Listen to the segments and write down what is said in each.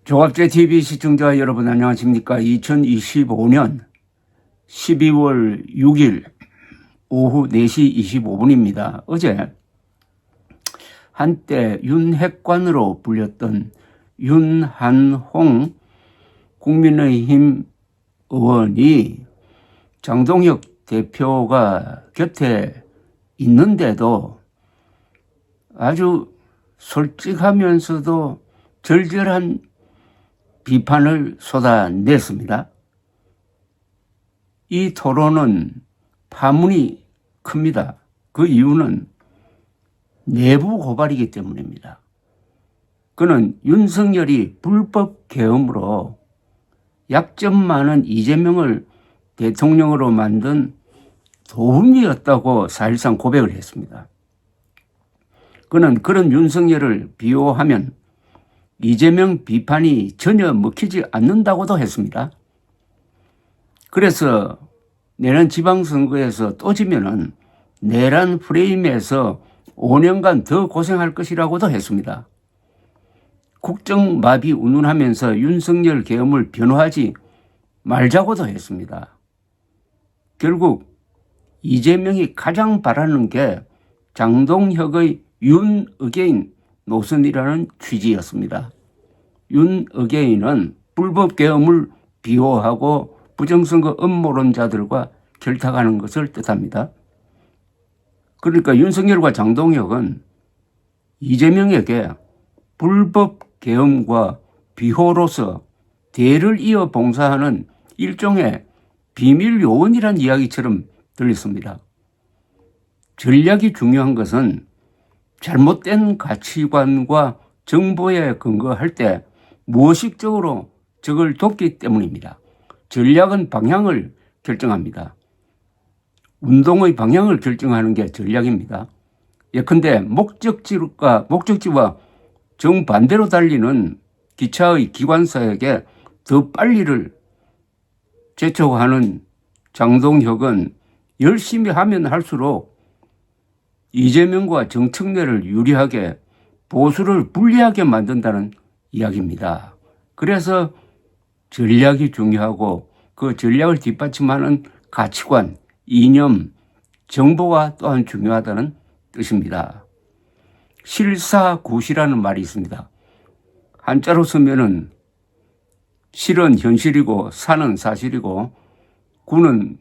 조갑제 TV 시청자 여러분 안녕하십니까? 2025년 12월 6일 오후 4시 25분입니다. 어제 한때 윤핵관으로 불렸던 윤한홍 국민의힘 의원이 장동혁 대표가 곁에 있는데도 아주 솔직하면서도 절절한 비판을 쏟아냈습니다. 이 토론은 파문이 큽니다. 그 이유는 내부 고발이기 때문입니다. 그는 윤석열이 불법 계엄으로 약점 많은 이재명을 대통령으로 만든 도움이었다고 사실상 고백을 했습니다. 그는 그런 윤석열을 비호하면 이재명 비판이 전혀 먹히지 않는다고도 했습니다. 그래서 내년 지방선거에서 또 지면은 내란 프레임에서 5년간 더 고생할 것이라고도 했습니다. 국정마비 운운하면서 윤석열 계엄을 변호하지 말자고도 했습니다. 결국 이재명이 가장 바라는 게 장동혁의 윤어게인 노선이라는 취지였습니다. 윤어게인은 불법 계엄을 비호하고 부정선거 음모론자들과 결탁하는 것을 뜻합니다. 그러니까 윤석열과 장동혁은 이재명에게 불법 계엄과 비호로서 대를 이어 봉사하는 일종의 비밀 요원이란 이야기처럼 들렸습니다. 전략이 중요한 것은 잘못된 가치관과 정보에 근거할 때 무의식적으로 적을 돕기 때문입니다. 전략은 방향을 결정합니다. 운동의 방향을 결정하는 게 전략입니다. 예컨대 목적지와 정반대로 달리는 기차의 기관사에게 더 빨리를 재촉하는 장동혁은 열심히 하면 할수록 이재명과 정청래를 유리하게 보수를 불리하게 만든다는 이야기입니다. 그래서 전략이 중요하고 그 전략을 뒷받침하는 가치관, 이념, 정보가 또한 중요하다는 뜻입니다. 실사구시라는 말이 있습니다. 한자로 쓰면은 실은 현실이고 사는 사실이고 구는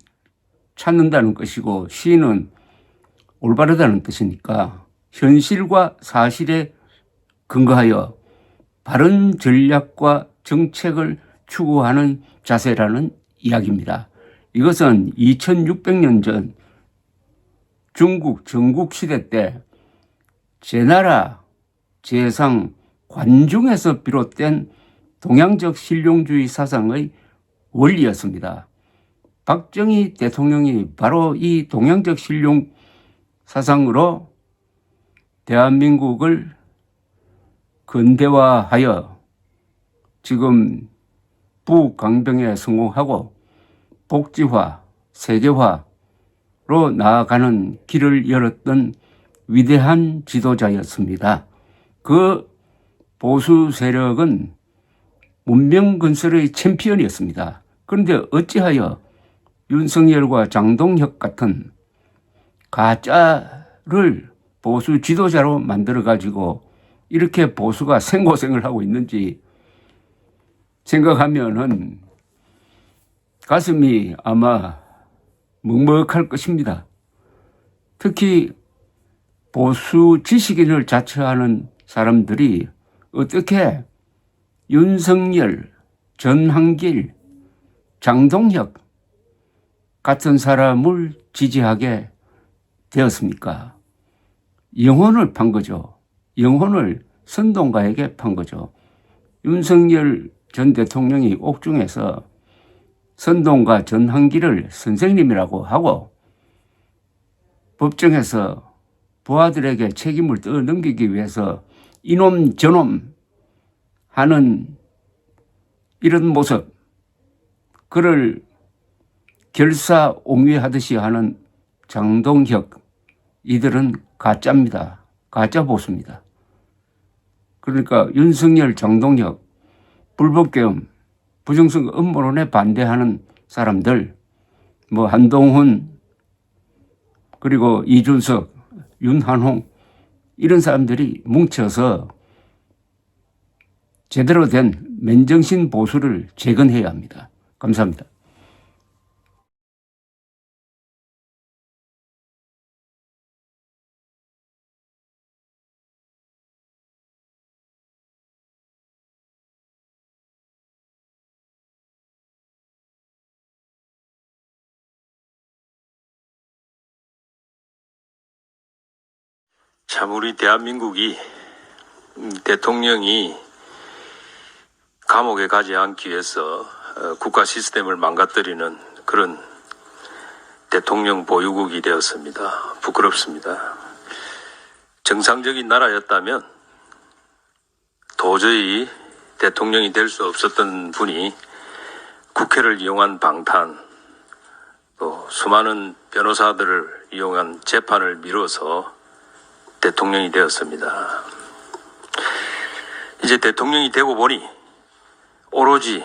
찾는다는 것이고 시는 올바르다는 뜻이니까 현실과 사실에 근거하여 바른 전략과 정책을 추구하는 자세라는 이야기입니다. 이것은 2600년 전 중국 전국시대 때 제나라 제상 관중에서 비롯된 동양적 실용주의 사상의 원리였습니다. 박정희 대통령이 바로 이 동양적 실용 사상으로 대한민국을 근대화하여 지금 부강병에 성공하고 복지화, 세계화로 나아가는 길을 열었던 위대한 지도자였습니다. 그 보수 세력은 문명 건설의 챔피언이었습니다. 그런데 어찌하여 윤석열과 장동혁 같은 가짜를 보수 지도자로 만들어가지고 이렇게 보수가 생고생을 하고 있는지 생각하면은 가슴이 아마 먹먹할 것입니다. 특히 보수 지식인을 자처하는 사람들이 어떻게 윤석열, 전한길, 장동혁 같은 사람을 지지하게 되었습니까? 영혼을 판 거죠. 영혼을 선동가에게 판 거죠. 윤석열 전 대통령이 옥중에서 선동가 전한길을 선생님이라고 하고 법정에서 부하들에게 책임을 떠넘기기 위해서 이놈 저놈 하는 이런 모습, 그를 결사옹위하듯이 하는 장동혁, 이들은 가짜입니다. 가짜 보수입니다. 그러니까 윤석열, 장동혁 불법계엄, 부정선거 음모론에 반대하는 사람들, 뭐 한동훈, 그리고 이준석, 윤한홍 이런 사람들이 뭉쳐서 제대로 된 맨정신 보수를 재건해야 합니다. 감사합니다. 참 우리 대한민국이 대통령이 감옥에 가지 않기 위해서 국가 시스템을 망가뜨리는 그런 대통령 보유국이 되었습니다. 부끄럽습니다. 정상적인 나라였다면 도저히 대통령이 될 수 없었던 분이 국회를 이용한 방탄, 또 수많은 변호사들을 이용한 재판을 미뤄서 대통령이 되었습니다. 이제 대통령이 되고 보니 오로지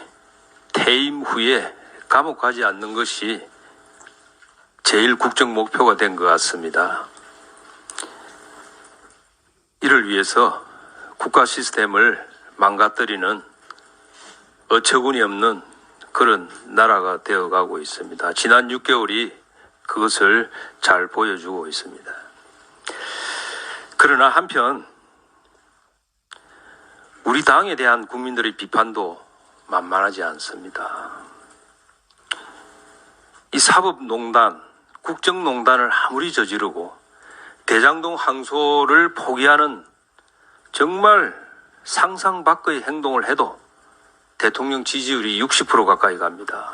퇴임 후에 감옥 가지 않는 것이 제일 국정 목표가 된 것 같습니다. 이를 위해서 국가 시스템을 망가뜨리는 어처구니 없는 그런 나라가 되어가고 있습니다. 지난 6개월이 그것을 잘 보여주고 있습니다. 그러나 한편 우리 당에 대한 국민들의 비판도 만만하지 않습니다. 이 사법농단, 국정농단을 아무리 저지르고 대장동 항소를 포기하는 정말 상상 밖의 행동을 해도 대통령 지지율이 60% 가까이 갑니다.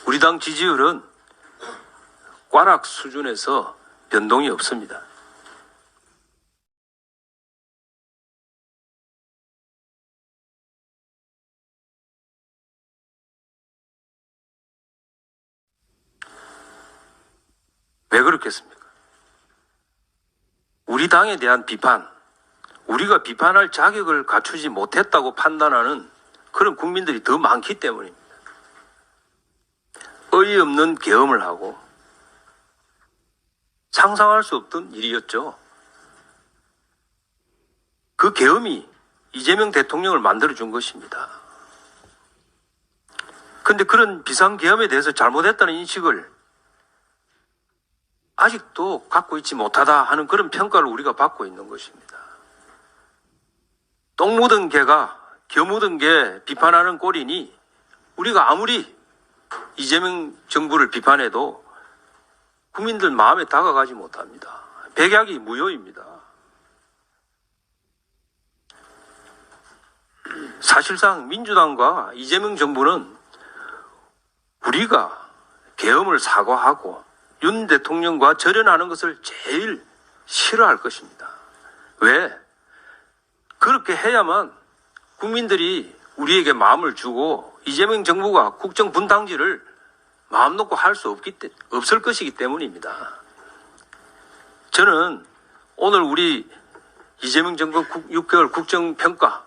우리 당 지지율은 꽈락 수준에서 변동이 없습니다. 왜 그렇겠습니까? 우리 당에 대한 비판, 우리가 비판할 자격을 갖추지 못했다고 판단하는 그런 국민들이 더 많기 때문입니다. 어이없는 계엄을 하고 상상할 수 없던 일이었죠. 그 계엄이 이재명 대통령을 만들어준 것입니다. 그런데 그런 비상계엄에 대해서 잘못했다는 인식을 아직도 갖고 있지 못하다 하는 그런 평가를 우리가 받고 있는 것입니다. 똥 묻은 개가 겨 묻은 개 비판하는 꼴이니 우리가 아무리 이재명 정부를 비판해도 국민들 마음에 다가가지 못합니다. 백약이 무효입니다. 사실상 민주당과 이재명 정부는 우리가 계엄을 사과하고 윤 대통령과 절연하는 것을 제일 싫어할 것입니다. 왜? 그렇게 해야만 국민들이 우리에게 마음을 주고 이재명 정부가 국정 분탕질을 마음 놓고 할 수 없을 것이기 때문입니다. 저는 오늘 우리 이재명 정부 6개월 국정평가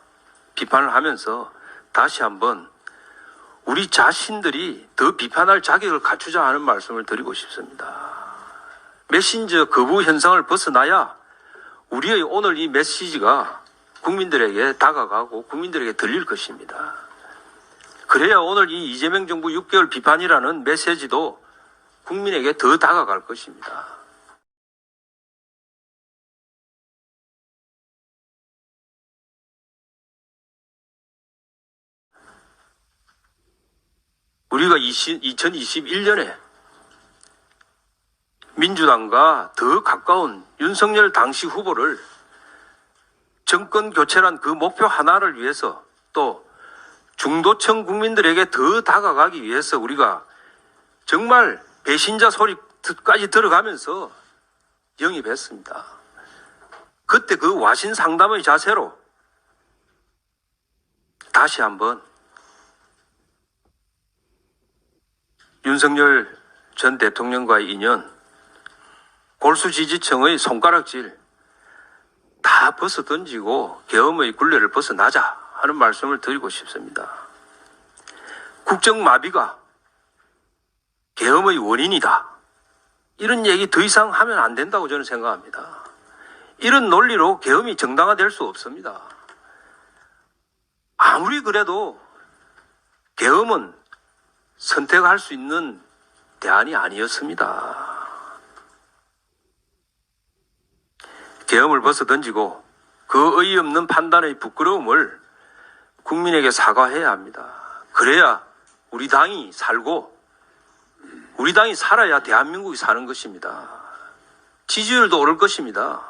비판을 하면서 다시 한번 우리 자신들이 더 비판할 자격을 갖추자 하는 말씀을 드리고 싶습니다. 메신저 거부 현상을 벗어나야 우리의 오늘 이 메시지가 국민들에게 다가가고 국민들에게 들릴 것입니다. 그래야 오늘 이 이재명 정부 6개월 비판이라는 메시지도 국민에게 더 다가갈 것입니다. 우리가 2021년에 민주당과 더 가까운 윤석열 당시 후보를 정권 교체란 그 목표 하나를 위해서 또 중도층 국민들에게 더 다가가기 위해서 우리가 정말 배신자 소리까지 들어가면서 영입했습니다. 그때 그 와신 상담의 자세로 다시 한번 윤석열 전 대통령과의 인연, 골수 지지층의 손가락질 다 벗어던지고 계엄의 굴레를 벗어나자 하는 말씀을 드리고 싶습니다. 국정마비가 계엄의 원인이다. 이런 얘기 더 이상 하면 안 된다고 저는 생각합니다. 이런 논리로 계엄이 정당화될 수 없습니다. 아무리 그래도 계엄은 선택할 수 있는 대안이 아니었습니다. 계엄을 벗어던지고 그 어이없는 판단의 부끄러움을 국민에게 사과해야 합니다. 그래야 우리 당이 살고 우리 당이 살아야 대한민국이 사는 것입니다. 지지율도 오를 것입니다.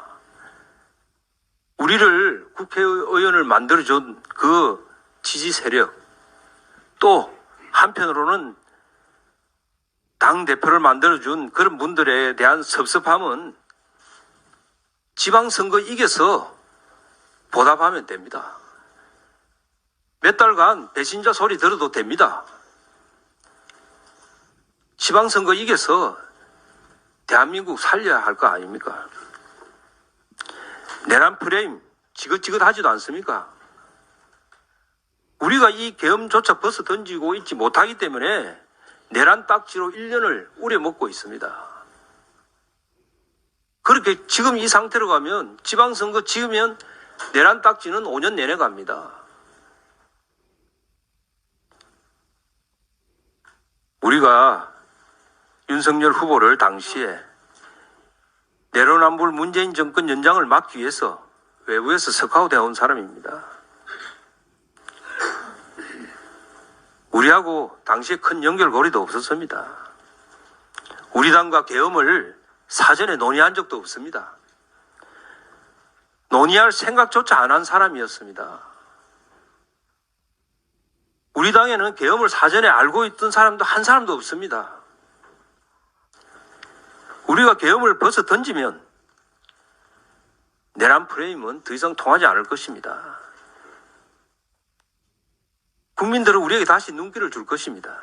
우리를 국회의원을 만들어준 그 지지 세력, 또 한편으로는 당대표를 만들어준 그런 분들에 대한 섭섭함은 지방선거 이겨서 보답하면 됩니다. 몇 달간 배신자 소리 들어도 됩니다. 지방선거 이겨서 대한민국 살려야 할 거 아닙니까? 내란 프레임 지긋지긋하지도 않습니까? 우리가 이 계엄조차 벗어 던지고 있지 못하기 때문에 내란 딱지로 1년을 우려먹고 있습니다. 그렇게 지금 이 상태로 가면 지방선거 지으면 내란 딱지는 5년 내내 갑니다. 우리가 윤석열 후보를 당시에 내로남불 문재인 정권 연장을 막기 위해서 외부에서 스카우트해 온 사람입니다. 우리하고 당시에 큰 연결고리도 없었습니다. 우리 당과 계엄을 사전에 논의한 적도 없습니다. 논의할 생각조차 안 한 사람이었습니다. 우리 당에는 계엄을 사전에 알고 있던 사람도 한 사람도 없습니다. 우리가 계엄을 벗어 던지면 내란 프레임은 더 이상 통하지 않을 것입니다. 국민들은 우리에게 다시 눈길을 줄 것입니다.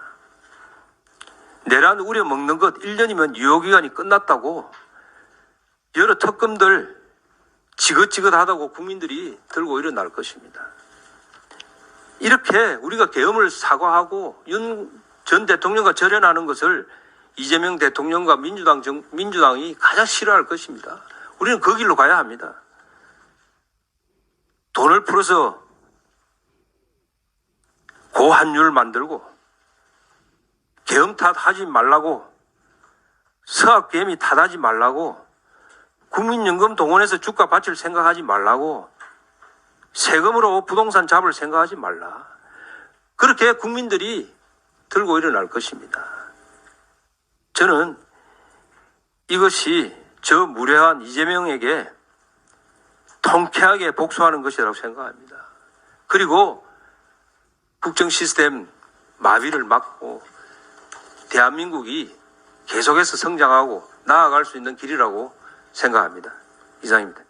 내란 우려 먹는 것 1년이면 유효기간이 끝났다고 여러 특검들 지긋지긋하다고 국민들이 들고 일어날 것입니다. 이렇게 우리가 계엄을 사과하고 윤 전 대통령과 절연하는 것을 이재명 대통령과 민주당이 가장 싫어할 것입니다. 우리는 그 길로 가야 합니다. 돈을 풀어서 고환율 만들고 계엄 탓하지 말라고 서학계엄이 탓하지 말라고 국민연금 동원해서 주가 받칠 생각하지 말라고 세금으로 부동산 잡을 생각하지 말라. 그렇게 국민들이 들고 일어날 것입니다. 저는 이것이 저 무례한 이재명에게 통쾌하게 복수하는 것이라고 생각합니다. 그리고 국정 시스템 마비를 막고 대한민국이 계속해서 성장하고 나아갈 수 있는 길이라고 생각합니다. 이상입니다.